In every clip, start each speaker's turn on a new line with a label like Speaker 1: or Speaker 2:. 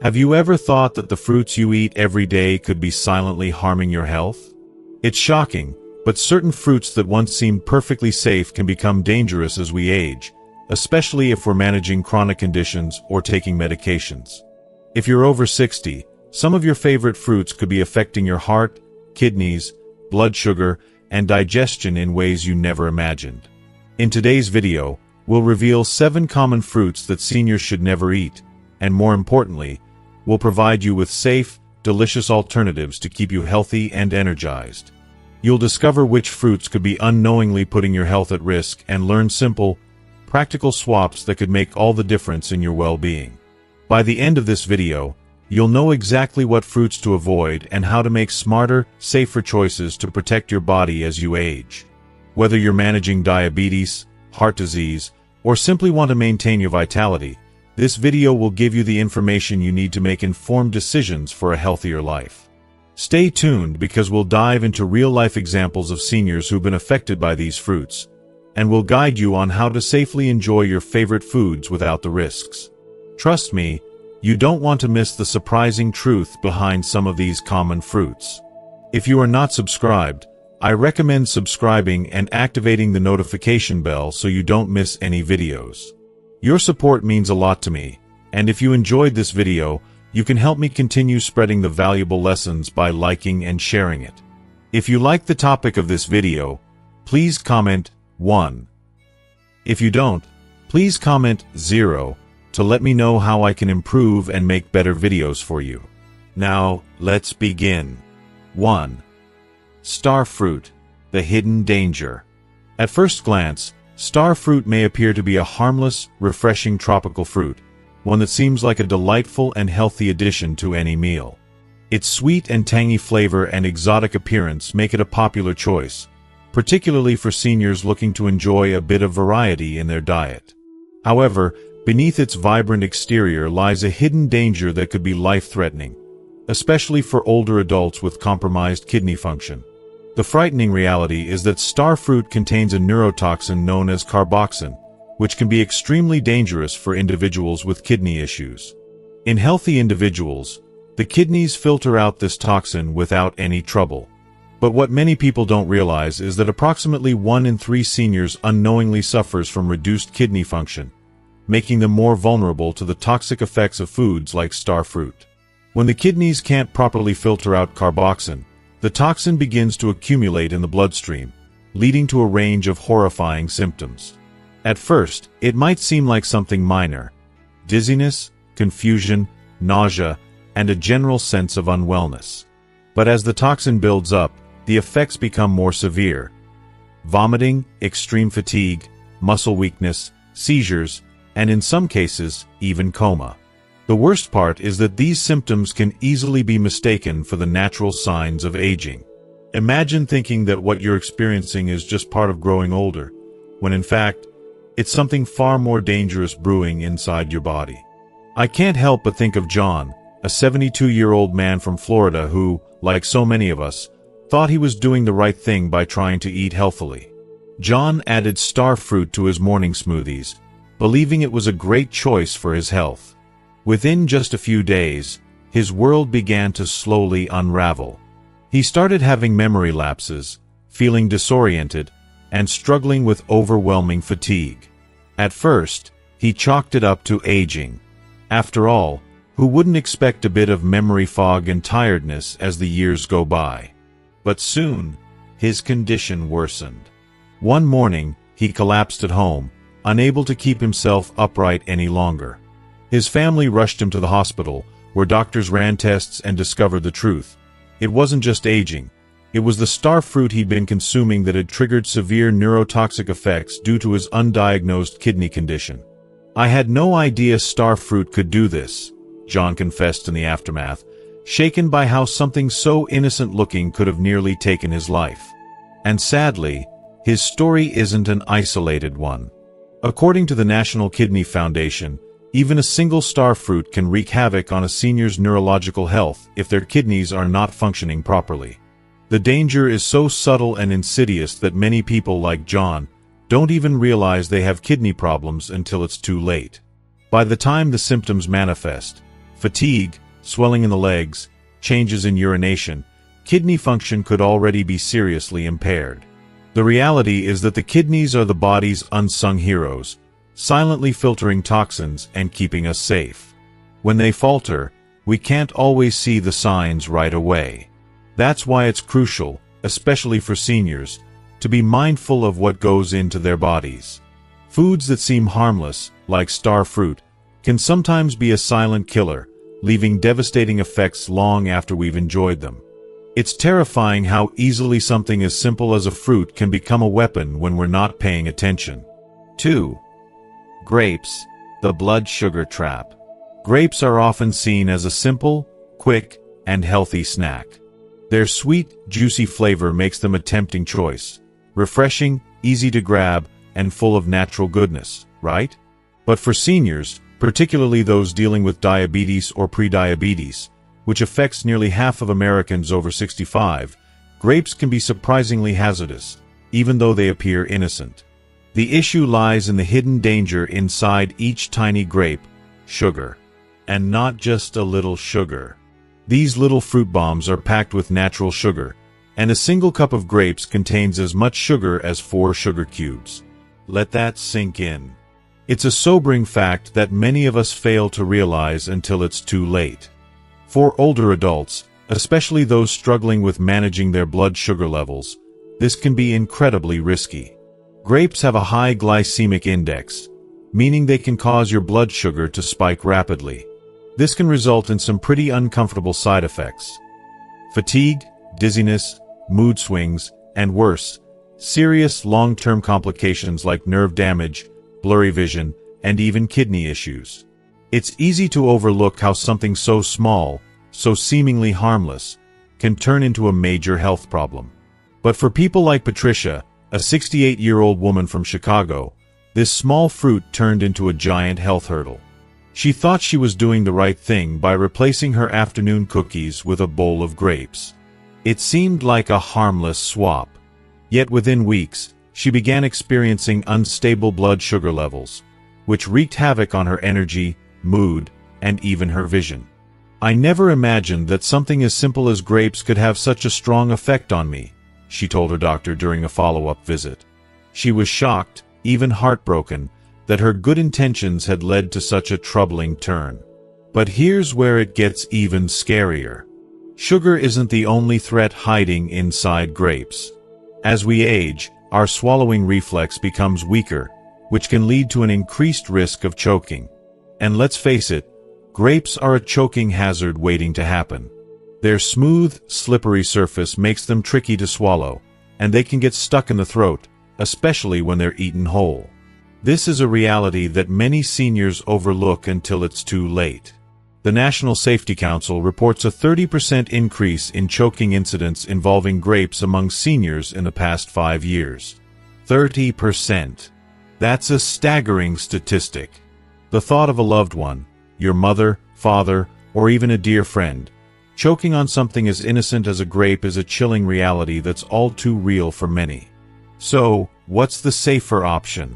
Speaker 1: Have you ever thought that the fruits you eat every day could be silently harming your health? It's shocking, but certain fruits that once seemed perfectly safe can become dangerous as we age, especially if we're managing chronic conditions or taking medications. If you're over 60, some of your favorite fruits could be affecting your heart, kidneys, blood sugar, and digestion in ways you never imagined. In today's video, we'll reveal 7 common fruits that seniors should never eat, and more importantly, we'll provide you with safe, delicious alternatives to keep you healthy and energized. You'll discover which fruits could be unknowingly putting your health at risk and learn simple, practical swaps that could make all the difference in your well-being. By the end of this video, you'll know exactly what fruits to avoid and how to make smarter, safer choices to protect your body as you age. Whether you're managing diabetes, heart disease, or simply want to maintain your vitality, this video will give you the information you need to make informed decisions for a healthier life. Stay tuned because we'll dive into real-life examples of seniors who've been affected by these fruits, and we'll guide you on how to safely enjoy your favorite foods without the risks. Trust me, you don't want to miss the surprising truth behind some of these common fruits. If you are not subscribed, I recommend subscribing and activating the notification bell so you don't miss any videos. Your support means a lot to me, and if you enjoyed this video, you can help me continue spreading the valuable lessons by liking and sharing it. If you like the topic of this video, please comment 1. If you don't, please comment 0 to let me know how I can improve and make better videos for you. Now, let's begin. 1. Star fruit, the hidden danger. At first glance, star fruit may appear to be a harmless, refreshing tropical fruit, one that seems like a delightful and healthy addition to any meal. Its sweet and tangy flavor and exotic appearance make it a popular choice, particularly for seniors looking to enjoy a bit of variety in their diet. However, beneath its vibrant exterior lies a hidden danger that could be life-threatening, especially for older adults with compromised kidney function. The frightening reality is that star fruit contains a neurotoxin known as carboxin, which can be extremely dangerous for individuals with kidney issues. In healthy individuals, the kidneys filter out this toxin without any trouble. But what many people don't realize is that approximately 1 in 3 seniors unknowingly suffers from reduced kidney function, making them more vulnerable to the toxic effects of foods like star fruit. When the kidneys can't properly filter out carboxin, the toxin begins to accumulate in the bloodstream, leading to a range of horrifying symptoms. At first, it might seem like something minor: dizziness, confusion, nausea, and a general sense of unwellness. But as the toxin builds up, the effects become more severe: vomiting, extreme fatigue, muscle weakness, seizures, and in some cases, even coma. The worst part is that these symptoms can easily be mistaken for the natural signs of aging. Imagine thinking that what you're experiencing is just part of growing older, when in fact, it's something far more dangerous brewing inside your body. I can't help but think of John, a 72-year-old man from Florida who, like so many of us, thought he was doing the right thing by trying to eat healthily. John added star fruit to his morning smoothies, believing it was a great choice for his health. Within just a few days, his world began to slowly unravel. He started having memory lapses, feeling disoriented, and struggling with overwhelming fatigue. At first, he chalked it up to aging. After all, who wouldn't expect a bit of memory fog and tiredness as the years go by? But soon, his condition worsened. One morning, he collapsed at home, unable to keep himself upright any longer. His family rushed him to the hospital, where doctors ran tests and discovered the truth. It wasn't just aging. It was the star fruit he'd been consuming that had triggered severe neurotoxic effects due to his undiagnosed kidney condition. "I had no idea star fruit could do this," John confessed in the aftermath, shaken by how something so innocent-looking could have nearly taken his life. And sadly, his story isn't an isolated one. According to the National Kidney Foundation, even a single star fruit can wreak havoc on a senior's neurological health if their kidneys are not functioning properly. The danger is so subtle and insidious that many people like John don't even realize they have kidney problems until it's too late. By the time the symptoms manifest, Fatigue, swelling in the legs, changes in urination, kidney function could already be seriously impaired. The reality is that the kidneys are the body's unsung heroes, silently filtering toxins and keeping us safe. When they falter, we can't always see the signs right away. That's why it's crucial, especially for seniors, to be mindful of what goes into their bodies. Foods that seem harmless, like star fruit, can sometimes be a silent killer, leaving devastating effects long after we've enjoyed them. It's terrifying how easily something as simple as a fruit can become a weapon when we're not paying attention. 2. Grapes, the blood sugar trap. Grapes are often seen as a simple, quick, and healthy snack. Their sweet, juicy flavor makes them a tempting choice. Refreshing, easy to grab, and full of natural goodness, right? But for seniors, particularly those dealing with diabetes or prediabetes, which affects nearly half of Americans over 65, grapes can be surprisingly hazardous, even though they appear innocent. The issue lies in the hidden danger inside each tiny grape: sugar. And not just a little sugar. These little fruit bombs are packed with natural sugar, and a single cup of grapes contains as much sugar as 4 sugar cubes. Let that sink in. It's a sobering fact that many of us fail to realize until it's too late. For older adults, especially those struggling with managing their blood sugar levels, this can be incredibly risky. Grapes have a high glycemic index, meaning they can cause your blood sugar to spike rapidly. This can result in some pretty uncomfortable side effects: fatigue, dizziness, mood swings, and worse, serious long-term complications like nerve damage, blurry vision, and even kidney issues. It's easy to overlook how something so small, so seemingly harmless, can turn into a major health problem. But for people like Patricia, a 68-year-old woman from Chicago, this small fruit turned into a giant health hurdle. She thought she was doing the right thing by replacing her afternoon cookies with a bowl of grapes. It seemed like a harmless swap. Yet within weeks, she began experiencing unstable blood sugar levels, which wreaked havoc on her energy, mood, and even her vision. "I never imagined that something as simple as grapes could have such a strong effect on me," she told her doctor during a follow-up visit. She was shocked, even heartbroken, that her good intentions had led to such a troubling turn. But here's where it gets even scarier. Sugar isn't the only threat hiding inside grapes. As we age, our swallowing reflex becomes weaker, which can lead to an increased risk of choking. And let's face it, grapes are a choking hazard waiting to happen. Their smooth, slippery surface makes them tricky to swallow, and they can get stuck in the throat, especially when they're eaten whole. This is a reality that many seniors overlook until it's too late. The National Safety Council reports a 30% increase in choking incidents involving grapes among seniors in the past 5 years. 30%. That's a staggering statistic. The thought of a loved one, your mother, father, or even a dear friend, choking on something as innocent as a grape is a chilling reality that's all too real for many. So, what's the safer option?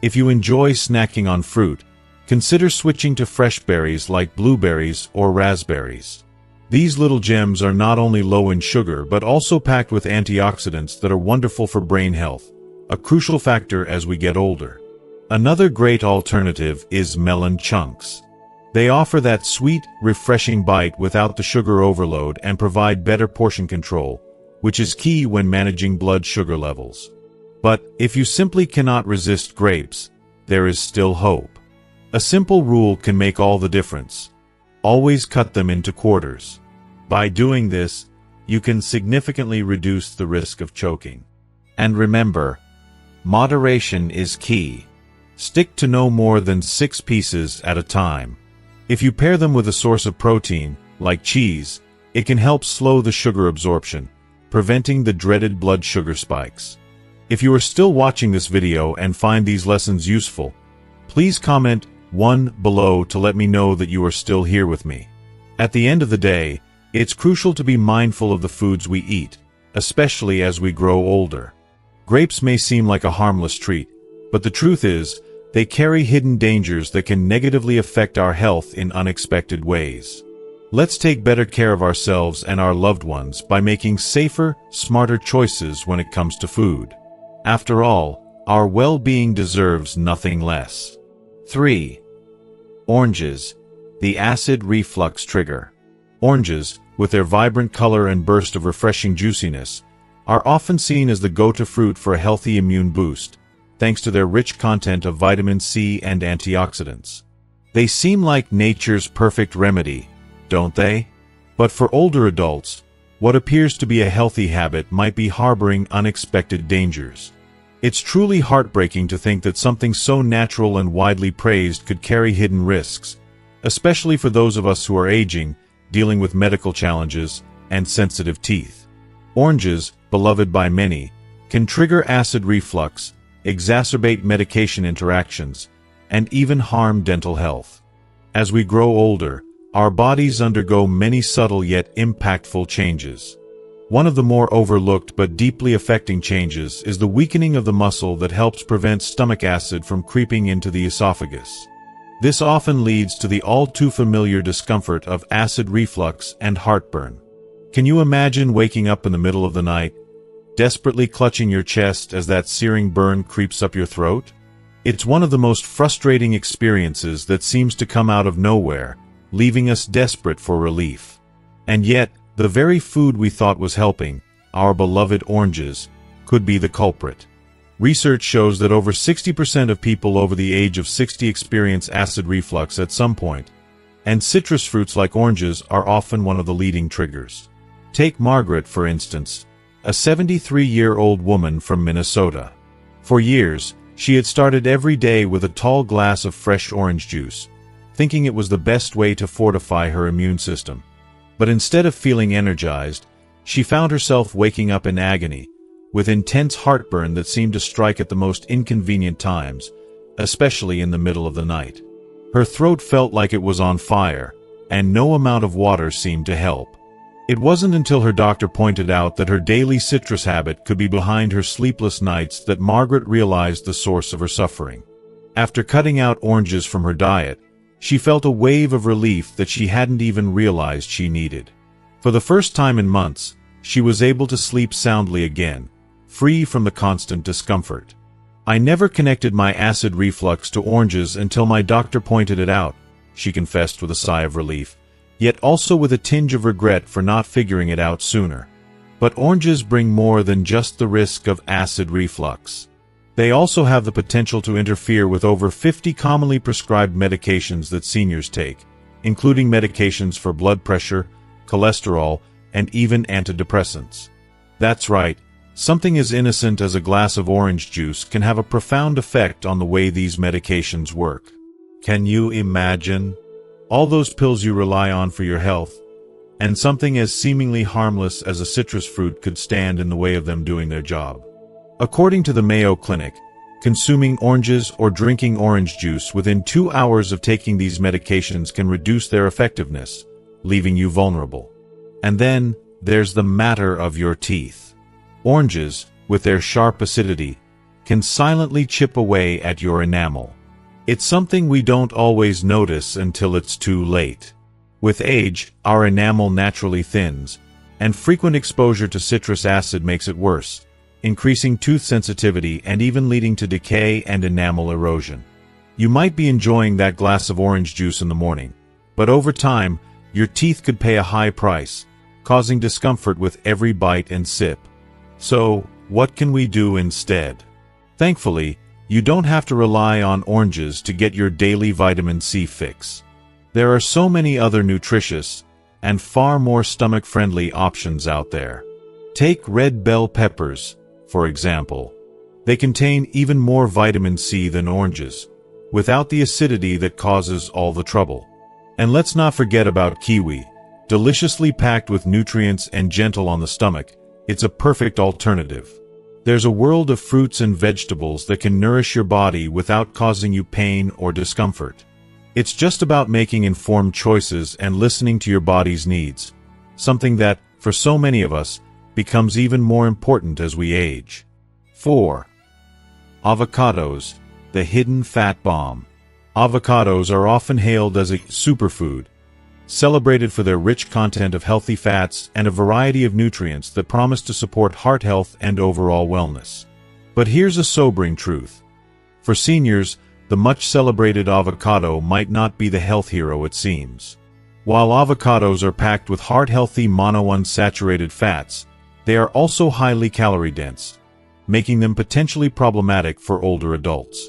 Speaker 1: If you enjoy snacking on fruit, consider switching to fresh berries like blueberries or raspberries. These little gems are not only low in sugar but also packed with antioxidants that are wonderful for brain health, a crucial factor as we get older. Another great alternative is melon chunks. They offer that sweet, refreshing bite without the sugar overload and provide better portion control, which is key when managing blood sugar levels. But if you simply cannot resist grapes, there is still hope. A simple rule can make all the difference. Always cut them into quarters. By doing this, you can significantly reduce the risk of choking. And remember, moderation is key. Stick to no more than 6 pieces at a time. If you pair them with a source of protein, like cheese, it can help slow the sugar absorption, preventing the dreaded blood sugar spikes. If you are still watching this video and find these lessons useful, please comment 1 below to let me know that you are still here with me. At the end of the day, it's crucial to be mindful of the foods we eat, especially as we grow older. Grapes may seem like a harmless treat, but the truth is, they carry hidden dangers that can negatively affect our health in unexpected ways. Let's take better care of ourselves and our loved ones by making safer, smarter choices when it comes to food. After all, our well-being deserves nothing less. 3. Oranges, the acid reflux trigger. Oranges, with their vibrant color and burst of refreshing juiciness, are often seen as the go-to fruit for a healthy immune boost, thanks to their rich content of vitamin C and antioxidants. They seem like nature's perfect remedy, don't they? But for older adults, what appears to be a healthy habit might be harboring unexpected dangers. It's truly heartbreaking to think that something so natural and widely praised could carry hidden risks, especially for those of us who are aging, dealing with medical challenges, and sensitive teeth. Oranges, beloved by many, can trigger acid reflux, exacerbate medication interactions, and even harm dental health. As we grow older, our bodies undergo many subtle yet impactful changes. One of the more overlooked but deeply affecting changes is the weakening of the muscle that helps prevent stomach acid from creeping into the esophagus. This often leads to the all-too-familiar discomfort of acid reflux and heartburn. Can you imagine waking up in the middle of the night, desperately clutching your chest as that searing burn creeps up your throat? It's one of the most frustrating experiences that seems to come out of nowhere, leaving us desperate for relief. And yet, the very food we thought was helping, our beloved oranges, could be the culprit. Research shows that over 60% of people over the age of 60 experience acid reflux at some point, and citrus fruits like oranges are often one of the leading triggers. Take Margaret, for instance, a 73-year-old woman from Minnesota. For years, she had started every day with a tall glass of fresh orange juice, thinking it was the best way to fortify her immune system. But instead of feeling energized, she found herself waking up in agony, with intense heartburn that seemed to strike at the most inconvenient times, especially in the middle of the night. Her throat felt like it was on fire, and no amount of water seemed to help. It wasn't until her doctor pointed out that her daily citrus habit could be behind her sleepless nights that Margaret realized the source of her suffering. After cutting out oranges from her diet, she felt a wave of relief that she hadn't even realized she needed. For the first time in months, she was able to sleep soundly again, free from the constant discomfort. "I never connected my acid reflux to oranges until my doctor pointed it out," she confessed with a sigh of relief, yet also with a tinge of regret for not figuring it out sooner. But oranges bring more than just the risk of acid reflux. They also have the potential to interfere with over 50 commonly prescribed medications that seniors take, including medications for blood pressure, cholesterol, and even antidepressants. That's right, something as innocent as a glass of orange juice can have a profound effect on the way these medications work. Can you imagine? All those pills you rely on for your health, and something as seemingly harmless as a citrus fruit could stand in the way of them doing their job. According to the Mayo Clinic, consuming oranges or drinking orange juice within 2 hours of taking these medications can reduce their effectiveness, leaving you vulnerable. And then, there's the matter of your teeth. Oranges, with their sharp acidity, can silently chip away at your enamel. It's something we don't always notice until it's too late. With age, our enamel naturally thins, and frequent exposure to citrus acid makes it worse, increasing tooth sensitivity and even leading to decay and enamel erosion. You might be enjoying that glass of orange juice in the morning, but over time, your teeth could pay a high price, causing discomfort with every bite and sip. So, what can we do instead? Thankfully, you don't have to rely on oranges to get your daily vitamin C fix. There are so many other nutritious and far more stomach-friendly options out there. Take red bell peppers, for example. They contain even more vitamin C than oranges, without the acidity that causes all the trouble. And let's not forget about kiwi. Deliciously packed with nutrients and gentle on the stomach, it's a perfect alternative. There's a world of fruits and vegetables that can nourish your body without causing you pain or discomfort. It's just about making informed choices and listening to your body's needs, something that, for so many of us, becomes even more important as we age. 4. Avocados, the hidden fat bomb. Avocados are often hailed as a superfood, celebrated for their rich content of healthy fats and a variety of nutrients that promise to support heart health and overall wellness. But here's a sobering truth. For seniors, the much-celebrated avocado might not be the health hero it seems. While avocados are packed with heart-healthy monounsaturated fats, they are also highly calorie-dense, making them potentially problematic for older adults.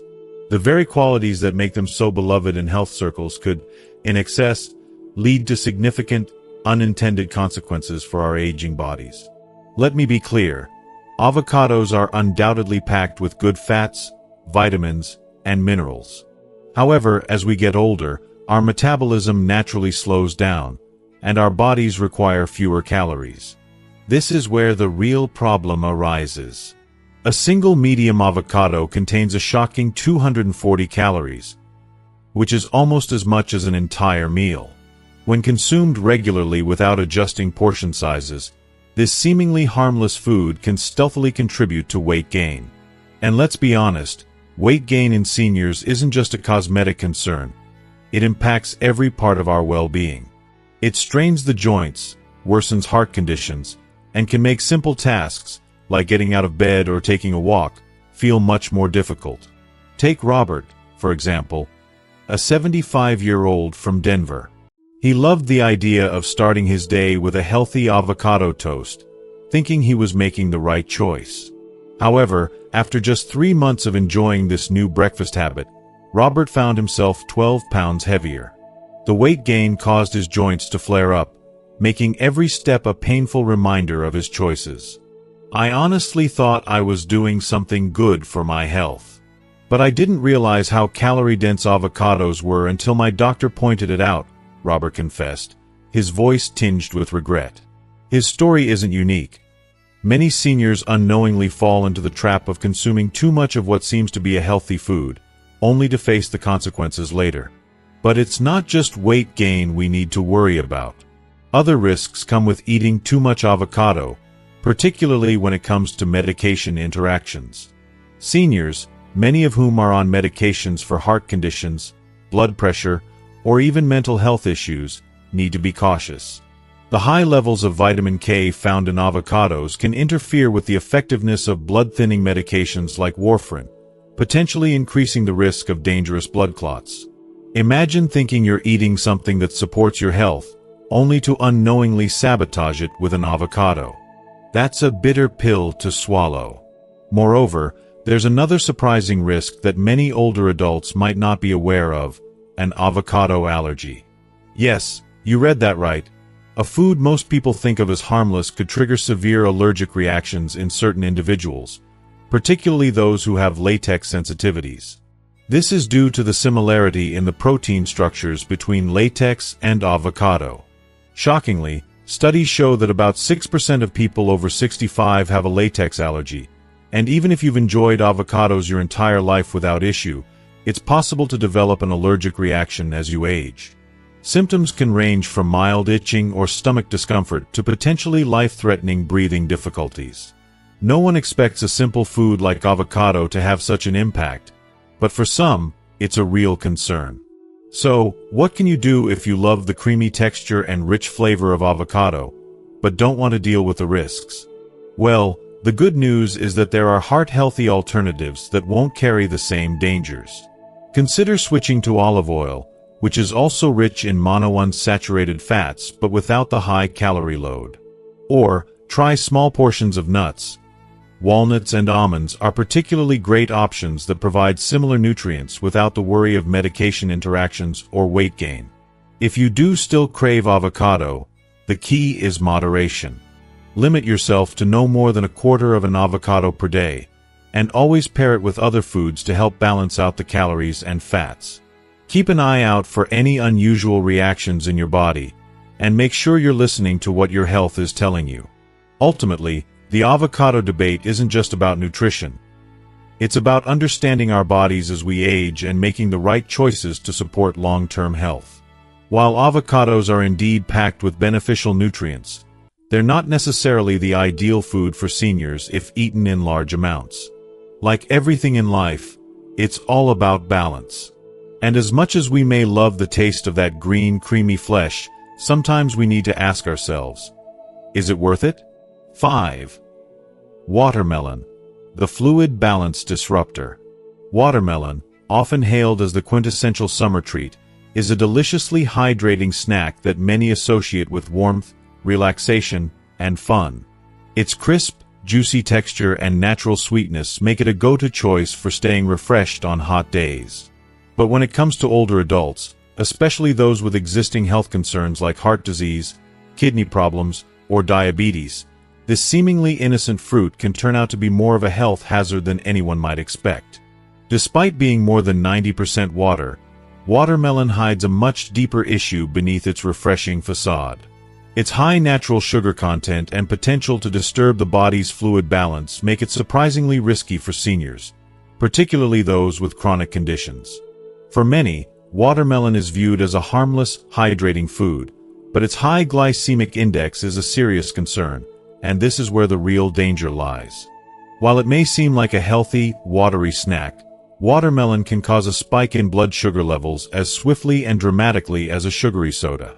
Speaker 1: The very qualities that make them so beloved in health circles could, in excess, lead to significant, unintended consequences for our aging bodies. Let me be clear. Avocados are undoubtedly packed with good fats, vitamins, and minerals. However, as we get older, our metabolism naturally slows down, and our bodies require fewer calories. This is where the real problem arises. A single medium avocado contains a shocking 240 calories, which is almost as much as an entire meal. When consumed regularly without adjusting portion sizes, this seemingly harmless food can stealthily contribute to weight gain. And let's be honest, weight gain in seniors isn't just a cosmetic concern. It impacts every part of our well-being. It strains the joints, worsens heart conditions, and can make simple tasks, like getting out of bed or taking a walk, feel much more difficult. Take Robert, for example, a 75-year-old from Denver. He loved the idea of starting his day with a healthy avocado toast, thinking he was making the right choice. However, after just 3 months of enjoying this new breakfast habit, Robert found himself 12 pounds heavier. The weight gain caused his joints to flare up, making every step a painful reminder of his choices. I honestly thought I was doing something good for my health. But I didn't realize how calorie-dense avocados were until my doctor pointed it out, Robert confessed, his voice tinged with regret. His story isn't unique. Many seniors unknowingly fall into the trap of consuming too much of what seems to be a healthy food, only to face the consequences later. But it's not just weight gain we need to worry about. Other risks come with eating too much avocado, particularly when it comes to medication interactions. Seniors, many of whom are on medications for heart conditions, blood pressure, or even mental health issues, need to be cautious. The high levels of vitamin K found in avocados can interfere with the effectiveness of blood-thinning medications like warfarin, potentially increasing the risk of dangerous blood clots. Imagine thinking you're eating something that supports your health, only to unknowingly sabotage it with an avocado. That's a bitter pill to swallow. Moreover, there's another surprising risk that many older adults might not be aware of: an avocado allergy. Yes, you read that right. A food most people think of as harmless could trigger severe allergic reactions in certain individuals, particularly those who have latex sensitivities. This is due to the similarity in the protein structures between latex and avocado. Shockingly, studies show that about 6% of people over 65 have a latex allergy, and even if you've enjoyed avocados your entire life without issue, it's possible to develop an allergic reaction as you age. Symptoms can range from mild itching or stomach discomfort to potentially life-threatening breathing difficulties. No one expects a simple food like avocado to have such an impact, but for some, it's a real concern. So, what can you do if you love the creamy texture and rich flavor of avocado, but don't want to deal with the risks? Well, the good news is that there are heart-healthy alternatives that won't carry the same dangers. Consider switching to olive oil, which is also rich in monounsaturated fats but without the high calorie load. Or, try small portions of nuts. Walnuts and almonds are particularly great options that provide similar nutrients without the worry of medication interactions or weight gain. If you do still crave avocado, the key is moderation. Limit yourself to no more than a quarter of an avocado per day, and always pair it with other foods to help balance out the calories and fats. Keep an eye out for any unusual reactions in your body, and make sure you're listening to what your health is telling you. Ultimately, the avocado debate isn't just about nutrition. It's about understanding our bodies as we age and making the right choices to support long-term health. While avocados are indeed packed with beneficial nutrients, they're not necessarily the ideal food for seniors if eaten in large amounts. Like everything in life, It's all about balance. And as much as we may love the taste of that green, creamy flesh, sometimes we need to ask ourselves, is it worth it? 5. Watermelon, the fluid balance disruptor. Watermelon, often hailed as the quintessential summer treat, is a deliciously hydrating snack that many associate with warmth, relaxation, and fun. Its crisp, juicy texture and natural sweetness make it a go-to choice for staying refreshed on hot days. But when it comes to older adults, especially those with existing health concerns like heart disease, kidney problems, or diabetes, this seemingly innocent fruit can turn out to be more of a health hazard than anyone might expect. Despite being more than 90% water, watermelon hides a much deeper issue beneath its refreshing facade. Its high natural sugar content and potential to disturb the body's fluid balance make it surprisingly risky for seniors, particularly those with chronic conditions. For many, watermelon is viewed as a harmless, hydrating food, but its high glycemic index is a serious concern, and this is where the real danger lies. While it may seem like a healthy, watery snack, watermelon can cause a spike in blood sugar levels as swiftly and dramatically as a sugary soda.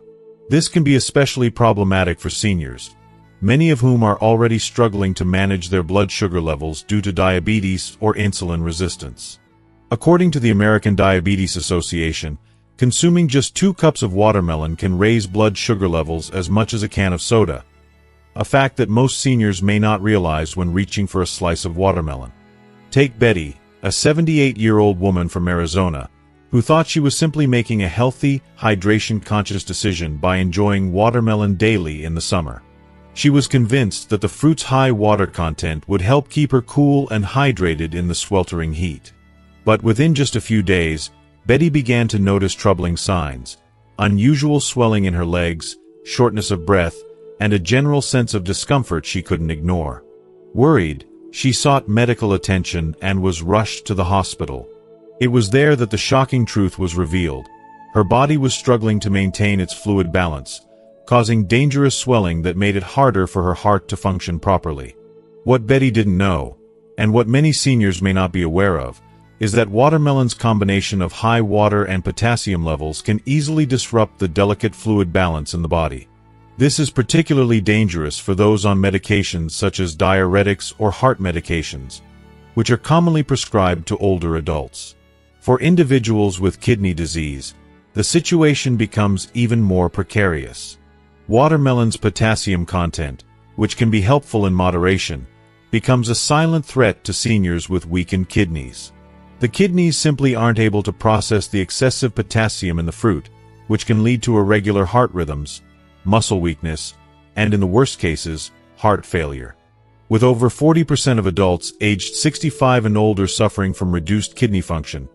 Speaker 1: This can be especially problematic for seniors, many of whom are already struggling to manage their blood sugar levels due to diabetes or insulin resistance. According to the American Diabetes Association, consuming just 2 cups of watermelon can raise blood sugar levels as much as a can of soda, a fact that most seniors may not realize when reaching for a slice of watermelon. Take Betty, a 78-year-old woman from Arizona, who thought she was simply making a healthy, hydration-conscious decision by enjoying watermelon daily in the summer. She was convinced that the fruit's high water content would help keep her cool and hydrated in the sweltering heat. But within just a few days, Betty began to notice troubling signs: unusual swelling in her legs, shortness of breath, and a general sense of discomfort she couldn't ignore. Worried, she sought medical attention and was rushed to the hospital. It was there that the shocking truth was revealed. Her body was struggling to maintain its fluid balance, causing dangerous swelling that made it harder for her heart to function properly. What Betty didn't know, and what many seniors may not be aware of, is that watermelon's combination of high water and potassium levels can easily disrupt the delicate fluid balance in the body. This is particularly dangerous for those on medications such as diuretics or heart medications, which are commonly prescribed to older adults. For individuals with kidney disease, the situation becomes even more precarious. Watermelon's potassium content, which can be helpful in moderation, becomes a silent threat to seniors with weakened kidneys. The kidneys simply aren't able to process the excessive potassium in the fruit, which can lead to irregular heart rhythms, muscle weakness, and in the worst cases, heart failure. With over 40% of adults aged 65 and older suffering from reduced kidney function,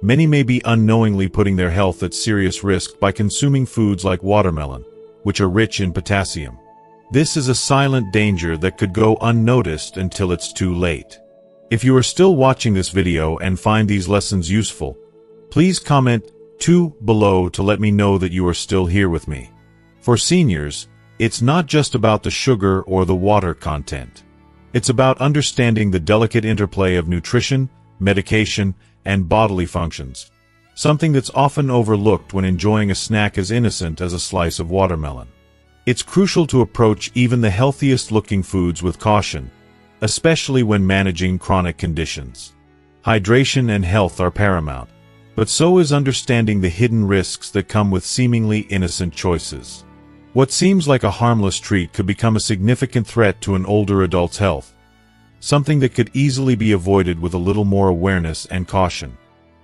Speaker 1: many may be unknowingly putting their health at serious risk by consuming foods like watermelon, which are rich in potassium. This is a silent danger that could go unnoticed until it's too late. If you are still watching this video and find these lessons useful, please comment 2 below to let me know that you are still here with me. For seniors, it's not just about the sugar or the water content. It's about understanding the delicate interplay of nutrition, medication, and bodily functions, something that's often overlooked when enjoying a snack as innocent as a slice of watermelon. It's crucial to approach even the healthiest-looking foods with caution, especially when managing chronic conditions. Hydration and health are paramount, but so is understanding the hidden risks that come with seemingly innocent choices. What seems like a harmless treat could become a significant threat to an older adult's health, something that could easily be avoided with a little more awareness and caution.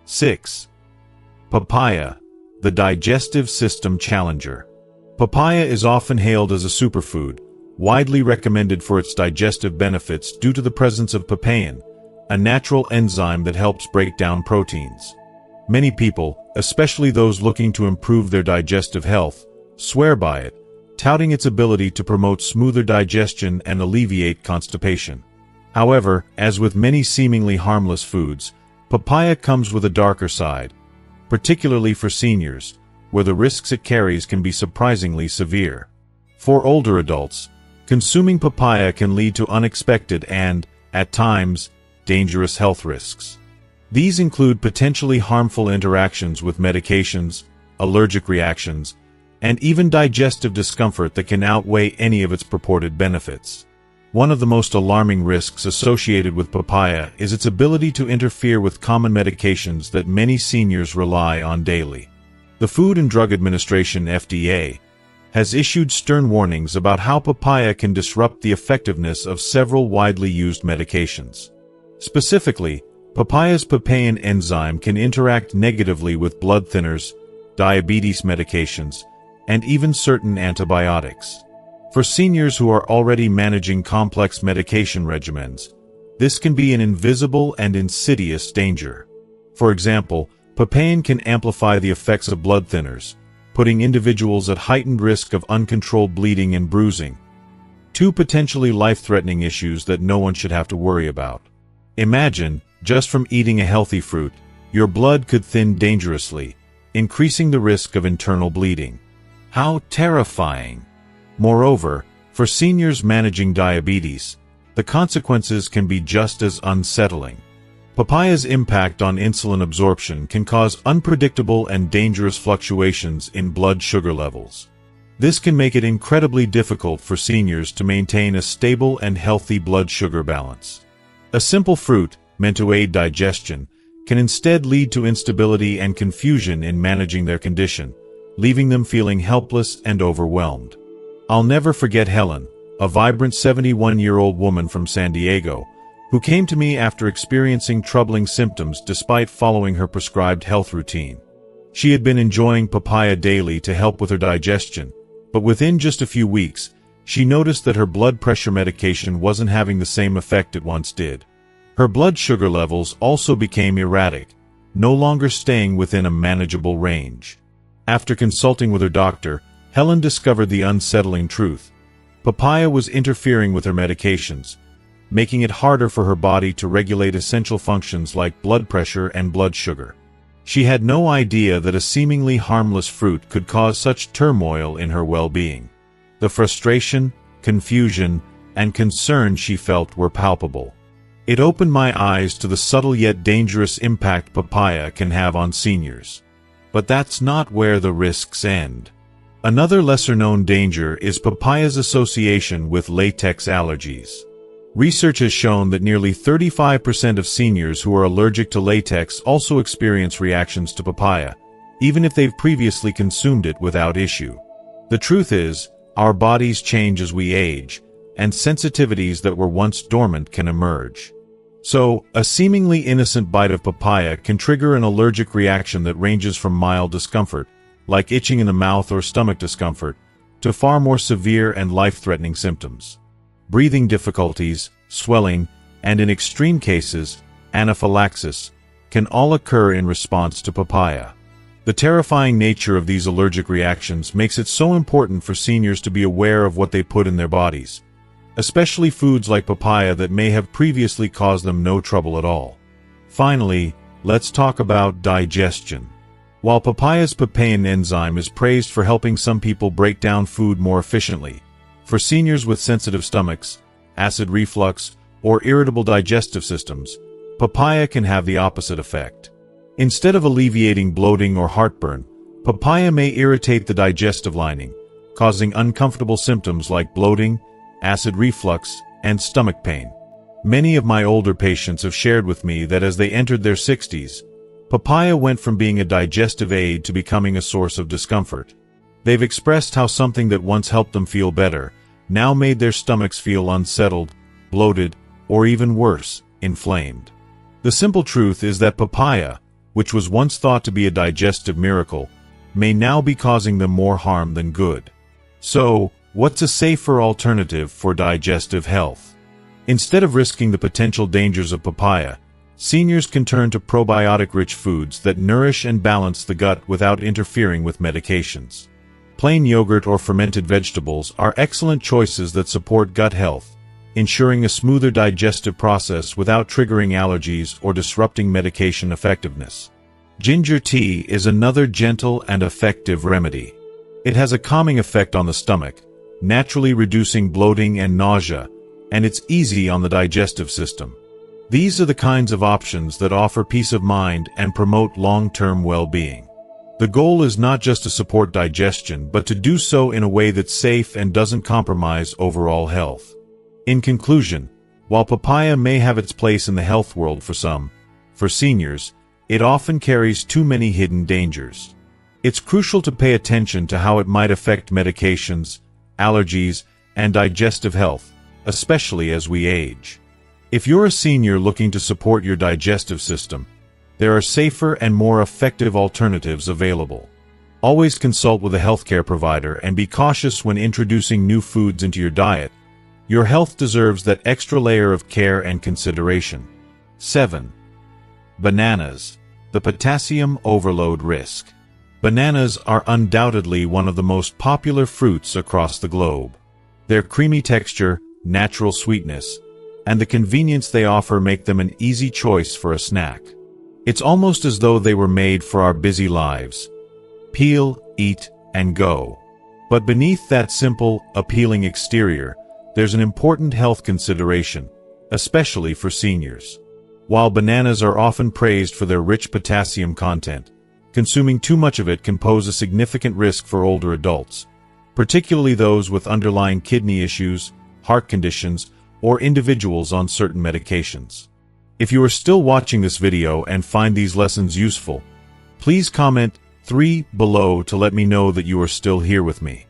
Speaker 1: 6. Papaya, the digestive system challenger. Papaya is often hailed as a superfood, widely recommended for its digestive benefits due to the presence of papain, a natural enzyme that helps break down proteins. Many people, especially those looking to improve their digestive health, swear by it, touting its ability to promote smoother digestion and alleviate constipation. However, as with many seemingly harmless foods, papaya comes with a darker side, particularly for seniors, where the risks it carries can be surprisingly severe. For older adults, consuming papaya can lead to unexpected and, at times, dangerous health risks. These include potentially harmful interactions with medications, allergic reactions, and even digestive discomfort that can outweigh any of its purported benefits. One of the most alarming risks associated with papaya is its ability to interfere with common medications that many seniors rely on daily. The Food and Drug Administration (FDA) has issued stern warnings about how papaya can disrupt the effectiveness of several widely used medications. Specifically, papaya's papain enzyme can interact negatively with blood thinners, diabetes medications, and even certain antibiotics. For seniors who are already managing complex medication regimens, this can be an invisible and insidious danger. For example, papain can amplify the effects of blood thinners, putting individuals at heightened risk of uncontrolled bleeding and bruising, two potentially life-threatening issues that no one should have to worry about. Imagine, just from eating a healthy fruit, your blood could thin dangerously, increasing the risk of internal bleeding. How terrifying! Moreover, for seniors managing diabetes, the consequences can be just as unsettling. Papaya's impact on insulin absorption can cause unpredictable and dangerous fluctuations in blood sugar levels. This can make it incredibly difficult for seniors to maintain a stable and healthy blood sugar balance. A simple fruit, meant to aid digestion, can instead lead to instability and confusion in managing their condition, leaving them feeling helpless and overwhelmed. I'll never forget Helen, a vibrant 71-year-old woman from San Diego, who came to me after experiencing troubling symptoms despite following her prescribed health routine. She had been enjoying papaya daily to help with her digestion, but within just a few weeks, she noticed that her blood pressure medication wasn't having the same effect it once did. Her blood sugar levels also became erratic, no longer staying within a manageable range. After consulting with her doctor, Helen discovered the unsettling truth. Papaya was interfering with her medications, making it harder for her body to regulate essential functions like blood pressure and blood sugar. She had no idea that a seemingly harmless fruit could cause such turmoil in her well-being. The frustration, confusion, and concern she felt were palpable. It opened my eyes to the subtle yet dangerous impact papaya can have on seniors. But that's not where the risks end. Another lesser-known danger is papaya's association with latex allergies. Research has shown that nearly 35% of seniors who are allergic to latex also experience reactions to papaya, even if they've previously consumed it without issue. The truth is, our bodies change as we age, and sensitivities that were once dormant can emerge. So, a seemingly innocent bite of papaya can trigger an allergic reaction that ranges from mild discomfort, like itching in the mouth or stomach discomfort, to far more severe and life-threatening symptoms. Breathing difficulties, swelling, and in extreme cases, anaphylaxis, can all occur in response to papaya. The terrifying nature of these allergic reactions makes it so important for seniors to be aware of what they put in their bodies, especially foods like papaya that may have previously caused them no trouble at all. Finally, let's talk about digestion. While papaya's papain enzyme is praised for helping some people break down food more efficiently, for seniors with sensitive stomachs, acid reflux, or irritable digestive systems, papaya can have the opposite effect. Instead of alleviating bloating or heartburn, papaya may irritate the digestive lining, causing uncomfortable symptoms like bloating, acid reflux, and stomach pain. Many of my older patients have shared with me that as they entered their 60s, papaya went from being a digestive aid to becoming a source of discomfort. They've expressed how something that once helped them feel better now made their stomachs feel unsettled, bloated, or even worse, inflamed. The simple truth is that papaya, which was once thought to be a digestive miracle, may now be causing them more harm than good. So, what's a safer alternative for digestive health? Instead of risking the potential dangers of papaya, seniors can turn to probiotic-rich foods that nourish and balance the gut without interfering with medications. Plain yogurt or fermented vegetables are excellent choices that support gut health, ensuring a smoother digestive process without triggering allergies or disrupting medication effectiveness. Ginger tea is another gentle and effective remedy. It has a calming effect on the stomach, naturally reducing bloating and nausea, and it's easy on the digestive system. These are the kinds of options that offer peace of mind and promote long-term well-being. The goal is not just to support digestion, but to do so in a way that's safe and doesn't compromise overall health. In conclusion, while papaya may have its place in the health world for some, for seniors, it often carries too many hidden dangers. It's crucial to pay attention to how it might affect medications, allergies, and digestive health, especially as we age. If you're a senior looking to support your digestive system, there are safer and more effective alternatives available. Always consult with a healthcare provider and be cautious when introducing new foods into your diet. Your health deserves that extra layer of care and consideration. 7. Bananas. The potassium overload risk. Bananas are undoubtedly one of the most popular fruits across the globe. Their creamy texture, natural sweetness, and the convenience they offer make them an easy choice for a snack. It's almost as though they were made for our busy lives. Peel, eat, and go. But beneath that simple, appealing exterior, there's an important health consideration, especially for seniors. While bananas are often praised for their rich potassium content, consuming too much of it can pose a significant risk for older adults, particularly those with underlying kidney issues, heart conditions, or individuals on certain medications. If you are still watching this video and find these lessons useful, please comment 3 below to let me know that you are still here with me.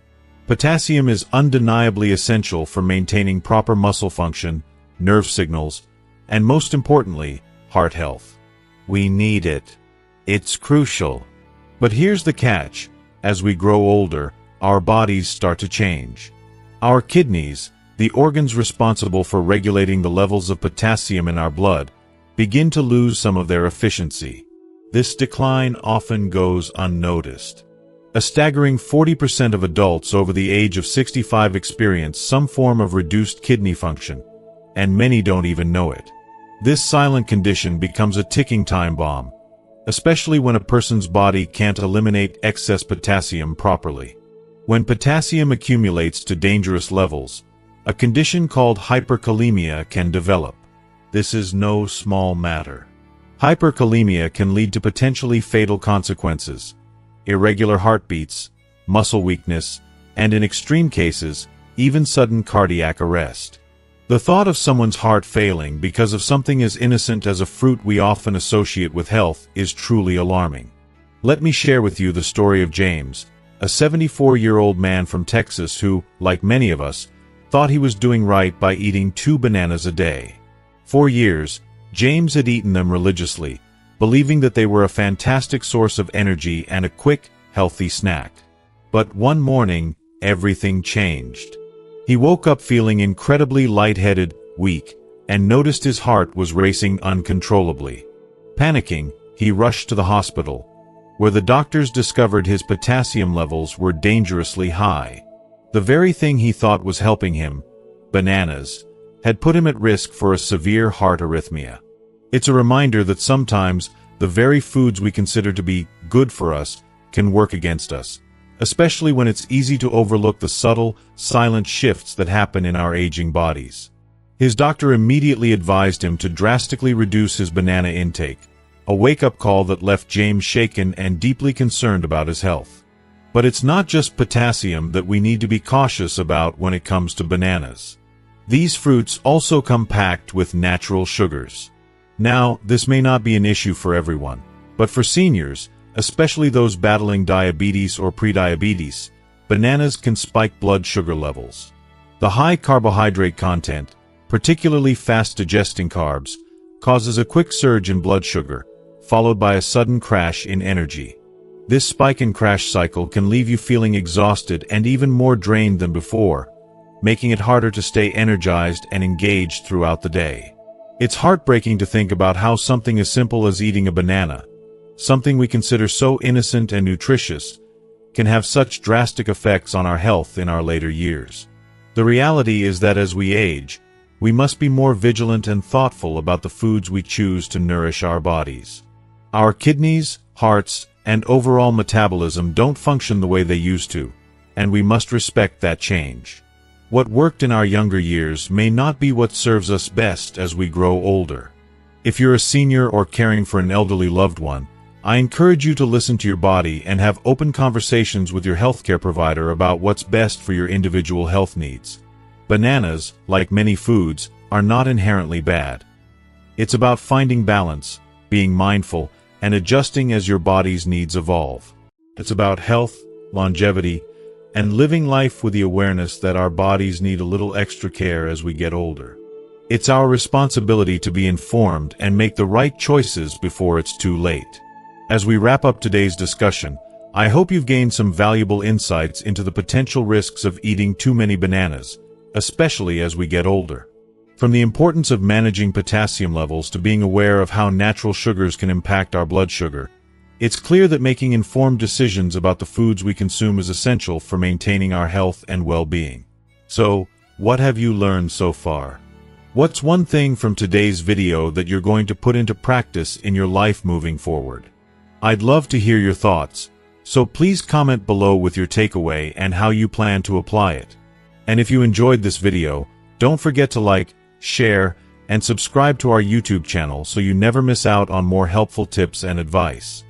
Speaker 1: Potassium is undeniably essential for maintaining proper muscle function, nerve signals, and most importantly, heart health. We need it. It's crucial. But here's the catch. As we grow older, our bodies start to change. Our kidneys, the organs responsible for regulating the levels of potassium in our blood, begin to lose some of their efficiency. This decline often goes unnoticed. A staggering 40% of adults over the age of 65 experience some form of reduced kidney function, and many don't even know it. This silent condition becomes a ticking time bomb, especially when a person's body can't eliminate excess potassium properly. When potassium accumulates to dangerous levels, a condition called hyperkalemia can develop. This is no small matter. Hyperkalemia can lead to potentially fatal consequences: irregular heartbeats, muscle weakness, and in extreme cases, even sudden cardiac arrest. The thought of someone's heart failing because of something as innocent as a fruit we often associate with health is truly alarming. Let me share with you the story of James, a 74-year-old man from Texas who, like many of us, thought he was doing right by eating 2 bananas a day. For years, James had eaten them religiously, believing that they were a fantastic source of energy and a quick, healthy snack. But one morning, everything changed. He woke up feeling incredibly lightheaded, weak, and noticed his heart was racing uncontrollably. Panicking, he rushed to the hospital, where the doctors discovered his potassium levels were dangerously high. The very thing he thought was helping him, bananas, had put him at risk for a severe heart arrhythmia. It's a reminder that sometimes the very foods we consider to be good for us can work against us, especially when it's easy to overlook the subtle, silent shifts that happen in our aging bodies. His doctor immediately advised him to drastically reduce his banana intake, a wake-up call that left James shaken and deeply concerned about his health. But it's not just potassium that we need to be cautious about when it comes to bananas. These fruits also come packed with natural sugars. Now, this may not be an issue for everyone, but for seniors, especially those battling diabetes or prediabetes, bananas can spike blood sugar levels. The high carbohydrate content, particularly fast-digesting carbs, causes a quick surge in blood sugar, followed by a sudden crash in energy. This spike and crash cycle can leave you feeling exhausted and even more drained than before, making it harder to stay energized and engaged throughout the day. It's heartbreaking to think about how something as simple as eating a banana, something we consider so innocent and nutritious, can have such drastic effects on our health in our later years. The reality is that as we age, we must be more vigilant and thoughtful about the foods we choose to nourish our bodies. Our kidneys, hearts, and overall metabolism don't function the way they used to, and we must respect that change. What worked in our younger years may not be what serves us best as we grow older. If you're a senior or caring for an elderly loved one, I encourage you to listen to your body and have open conversations with your healthcare provider about what's best for your individual health needs. Bananas, like many foods, are not inherently bad. It's about finding balance, being mindful, and adjusting as your body's needs evolve. It's about health, longevity, and living life with the awareness that our bodies need a little extra care as we get older. It's our responsibility to be informed and make the right choices before it's too late. As we wrap up today's discussion, I hope you've gained some valuable insights into the potential risks of eating too many bananas, especially as we get older. From the importance of managing potassium levels to being aware of how natural sugars can impact our blood sugar, it's clear that making informed decisions about the foods we consume is essential for maintaining our health and well-being. So, what have you learned so far? What's one thing from today's video that you're going to put into practice in your life moving forward? I'd love to hear your thoughts, so please comment below with your takeaway and how you plan to apply it. And if you enjoyed this video, don't forget to like, share, and subscribe to our YouTube channel so you never miss out on more helpful tips and advice.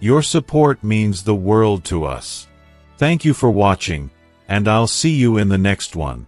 Speaker 1: Your support means the world to us. Thank you for watching, and I'll see you in the next one.